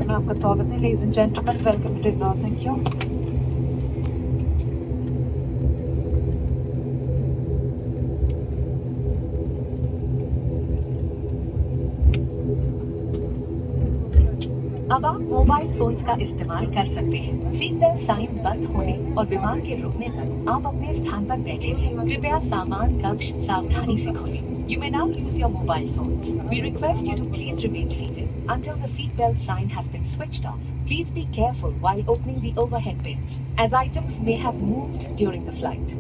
में आपका स्वागत है। Ladies and gentlemen, welcome to Tiglaw. Thank you. अब आप मोबाइल फोन्स का इस्तेमाल कर सकते हैं। सीट बेल्ट साइन बंद होने और विमान के रुकने तक आप अपने स्थान पर बैठे रहें। कृपया सामान कक्ष सावधानी से खोलें। You may now use your mobile phones. We request you to please remain seated until the seat belt sign has been switched off. Please be careful while opening the overhead bins, as items may have moved during the flight.